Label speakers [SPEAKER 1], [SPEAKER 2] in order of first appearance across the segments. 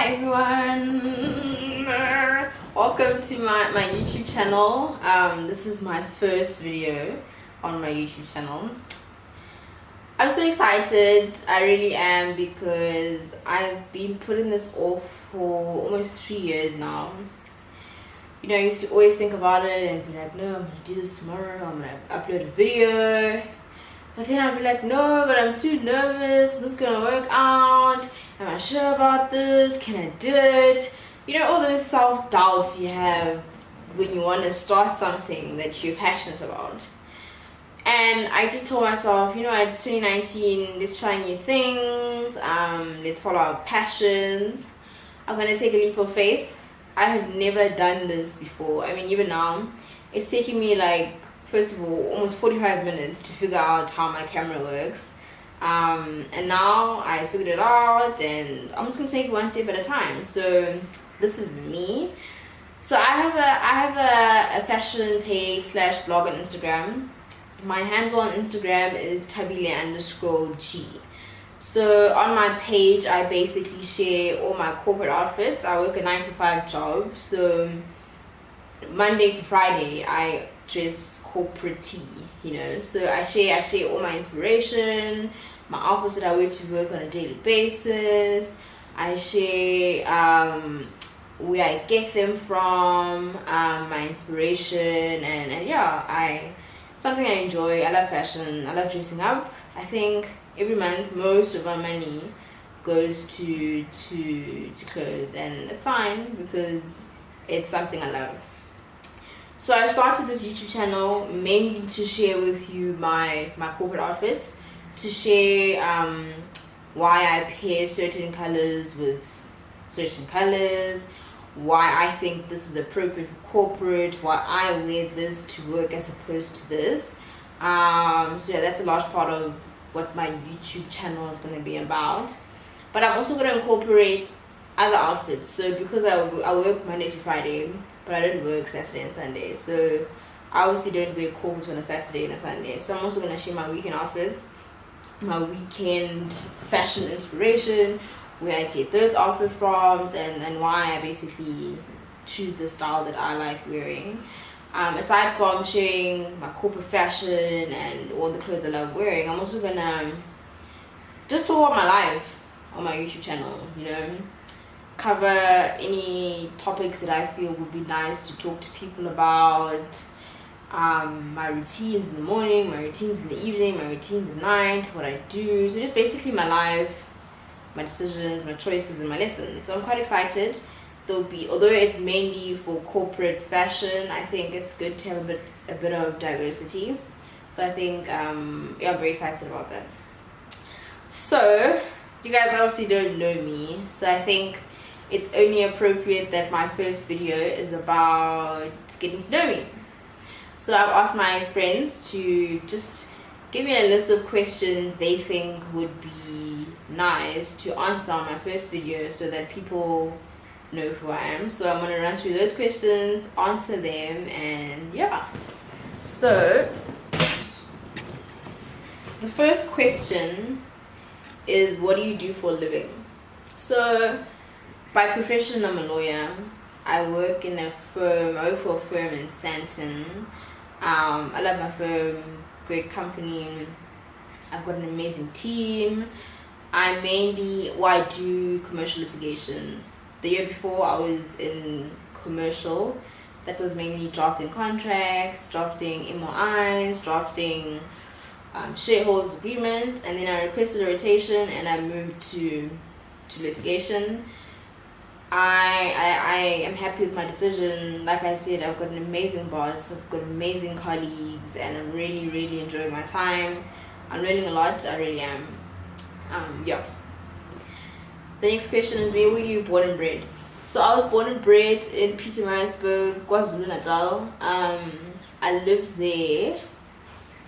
[SPEAKER 1] Hi everyone, welcome to my YouTube channel. This is my first video on my YouTube channel. I'm so excited, I really am, because I've been putting this off for almost 3 years now. You know, I used to always think about it and be like, no, I'm gonna do this tomorrow, I'm gonna upload a video. But then I'd be like, no, but I'm too nervous, this is gonna work out, am I sure about this, can I do it? You know, all those self-doubts you have when you want to start something that you're passionate about. And I just told myself, you know, it's 2019, let's try new things, let's follow our passions. I'm gonna take a leap of faith. I have never done this before. I mean, even now, it's taking me like, first of all, almost 45 minutes to figure out how my camera works. And now I figured it out, and I'm just gonna take it one step at a time. So this is me. So I have a fashion page / blog on Instagram. My handle on Instagram is tabile_G. So on my page, I basically share all my corporate outfits. I work a 9-to-5 job, so Monday to Friday I dress corporate-y, you know. So I share all my inspiration, my outfits that I wear to work on a daily basis. I share where I get them from, my inspiration, and yeah, something I enjoy. I love fashion, I love dressing up. I think every month most of my money goes to clothes, and it's fine because it's something I love. So I started this YouTube channel mainly to share with you my corporate outfits, to share why I pair certain colors with certain colors, why I think this is appropriate for corporate, why I wear this to work as opposed to this. So yeah, that's a large part of what my YouTube channel is going to be about. But I'm also going to incorporate other outfits. So because I work Monday to Friday, but I don't work Saturday and Sunday, so I obviously don't wear corporate on a Saturday and a Sunday. So I'm also going to share my weekend outfits, my weekend fashion inspiration, where I get those outfits from, and why I basically choose the style that I like wearing. Aside from sharing my corporate fashion and all the clothes I love wearing, I'm also gonna just talk about my life on my YouTube channel, you know, cover any topics that I feel would be nice to talk to people about, my routines in the morning, my routines in the evening, my routines at night, what I do. So just basically my life, my decisions, my choices, and my lessons. So I'm quite excited. Although it's mainly for corporate fashion, I think it's good to have a bit of diversity. So I think yeah, I'm very excited about that. So you guys obviously don't know me, so I think it's only appropriate that my first video is about getting to know me. So I've asked my friends to just give me a list of questions they think would be nice to answer on my first video, so that people know who I am. So I'm going to run through those questions, answer them, and yeah. So the first question is, what do you do for a living? So by profession, I'm a lawyer. I work in a firm, I work for a firm in Sandton. I love my firm, great company. I've got an amazing team. I do commercial litigation. The year before I was in commercial. That was mainly drafting contracts, drafting MOIs, drafting shareholders agreement, and then I requested a rotation and I moved to litigation. I am happy with my decision. Like I said, I've got an amazing boss, I've got amazing colleagues, and I'm really, really enjoying my time. I'm learning a lot, I really am. Yeah. The next question is, where were you born and bred? So I was born and bred in Pietermaritzburg, KwaZulu-Natal. I lived there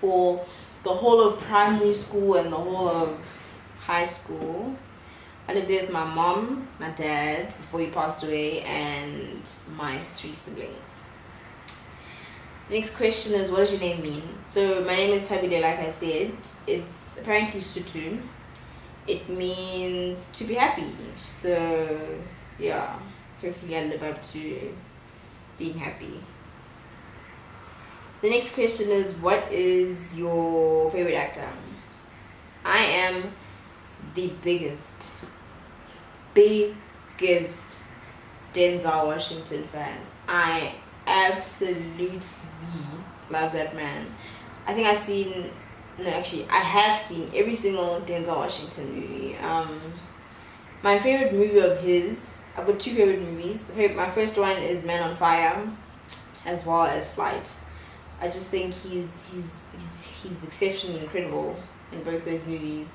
[SPEAKER 1] for the whole of primary school and the whole of high school. I lived there with my mom, my dad, before he passed away, and my 3 siblings. The next question is, what does your name mean? So my name is Tabile, like I said. It's apparently Sotho. It means to be happy. So yeah, hopefully I live up to being happy. The next question is, what is your favorite actor? I am the biggest Denzel Washington fan. I absolutely love that man. I think I have seen every single Denzel Washington movie. My favorite movie of his, I've got two favorite movies. My first one is Man on Fire, as well as Flight. I just think he's exceptionally incredible in both those movies.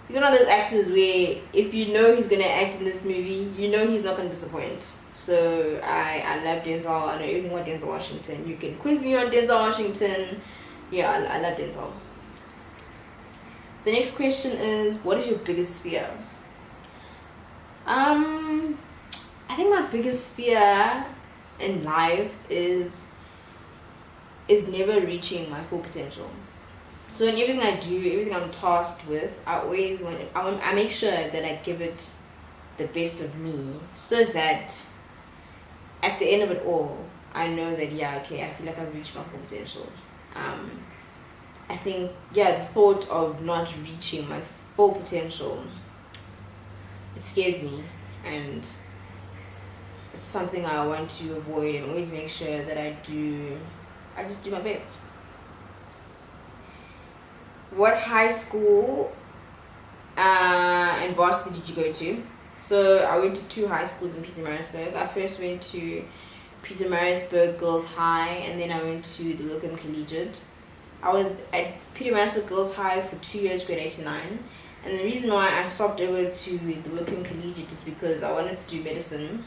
[SPEAKER 1] He's one of those actors where if you know he's gonna act in this movie, you know he's not gonna disappoint. So I love Denzel. I know everything about Denzel Washington. You can quiz me on Denzel Washington. Yeah, I love Denzel. The next question is, what is your biggest fear? I think my biggest fear in life is never reaching my full potential. So in everything I do, everything I'm tasked with, I make sure that I give it the best of me, so that at the end of it all, I know that I feel like I've reached my full potential. I think the thought of not reaching my full potential, it scares me, and it's something I want to avoid and always make sure that I just do my best. What high school and varsity did you go to? So I went to two high schools in Pietermaritzburg. I first went to Pietermaritzburg Girls High, and then I went to the Wickham Collegiate. I was at Pietermaritzburg Girls High for 2 years, grade 8 to 9. And the reason why I swapped over to the Wickham Collegiate is because I wanted to do medicine.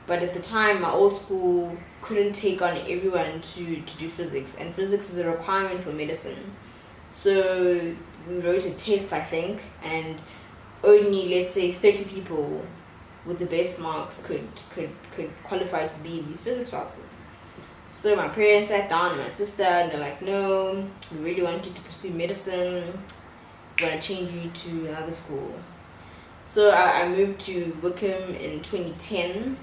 [SPEAKER 1] But at the time, my old school couldn't take on everyone to do physics, and physics is a requirement for medicine. So we wrote a test, I think, and only, let's say, 30 people with the best marks could qualify to be in these physics classes. So my parents sat down and my sister, and they're like, no, we really want you to pursue medicine. We're going to change you to another school. So I moved to Wickham in 2010,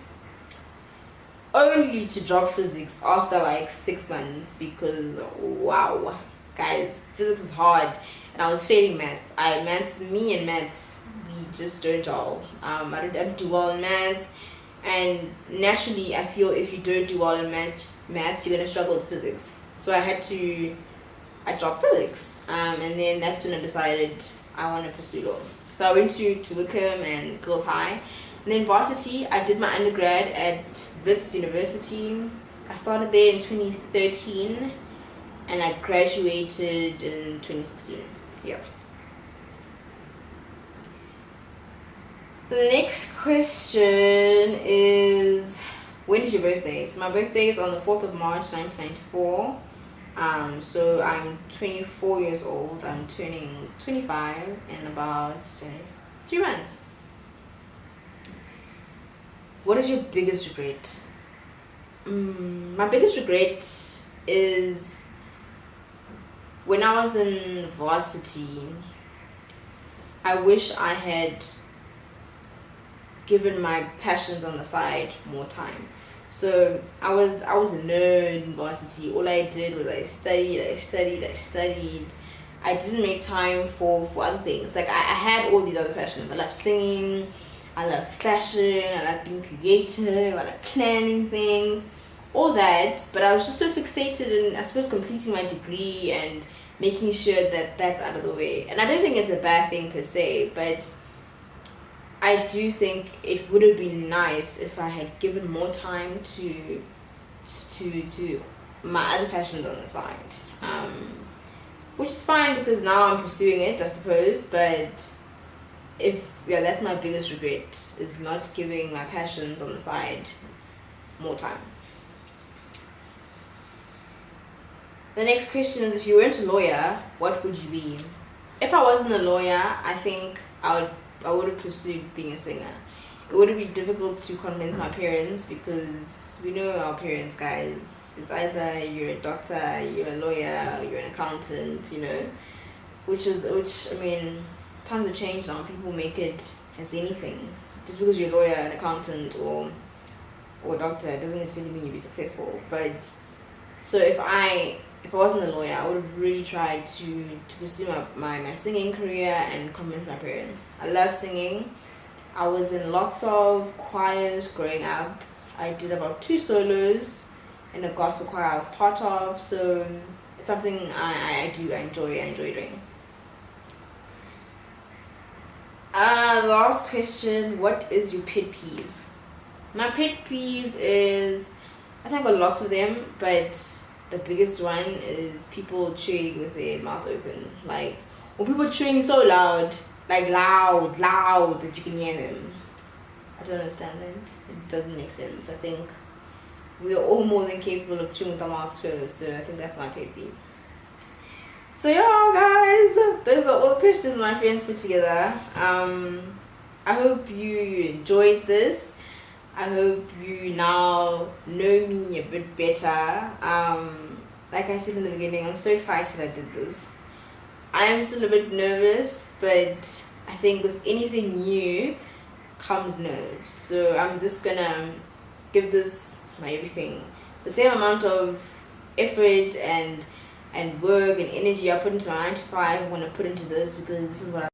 [SPEAKER 1] only to drop physics after like 6 months, because wow, guys, physics is hard, and I was failing maths. Me and maths, we just don't gel. I don't do well in maths, and naturally I feel if you don't do well in maths, you're gonna struggle with physics. So I dropped physics, and then that's when I decided I want to pursue law. So I went to Wickham and Girls High, and then varsity. I did my undergrad at Wits University. I started there in 2013, and I graduated in 2016. Yeah. The next question is, when is your birthday? So my birthday is on the 4th of March 1994. So I'm 24 years old. I'm turning 25 in about 3 months. What is your biggest regret? My biggest regret is when I was in varsity, I wish I had given my passions on the side more time. So I was a nerd in varsity. All I did was I studied. I didn't make time for other things. Like I had all these other passions. I love singing, I love fashion, I love being creative, I love planning things, all that. But I was just so fixated in, I suppose, completing my degree and making sure that that's out of the way. And I don't think it's a bad thing per se, but I do think it would have been nice if I had given more time to my other passions on the side, which is fine because now I'm pursuing it, I suppose. But that's my biggest regret, is not giving my passions on the side more time. The next question is, if you weren't a lawyer, what would you be? If I wasn't a lawyer, I think I would have pursued being a singer. It would have been difficult to convince my parents, because we know our parents, guys. It's either you're a doctor, you're a lawyer, or you're an accountant, which I mean, times have changed now. People make it as anything. just because you're a lawyer, an accountant, or a doctor, it doesn't necessarily mean you'll be successful. But so if I wasn't a lawyer, I would have really tried to pursue my singing career and convince my parents. I love singing. I was in lots of choirs growing up. I did about 2 solos in a gospel choir I was part of, so it's something I enjoy doing. The last question, what is your pet peeve? My pet peeve is, I think I've got lots of them, but the biggest one is people chewing with their mouth open. Like, or people chewing so loud, like loud that you can hear them. I don't understand it. It doesn't make sense. I think we are all more than capable of chewing with our mouths closed, so I think that's my pet peeve. So yeah, guys, those are all the questions my friends put together. I hope you enjoyed this. I hope you now know me a bit better. Like I said in the beginning, I'm so excited I did this. I am still a bit nervous, but I think with anything new comes nerves. So I'm just gonna give this my everything. The same amount of effort and work and energy I put into my 9 to 5, I want to put into this, because this is what I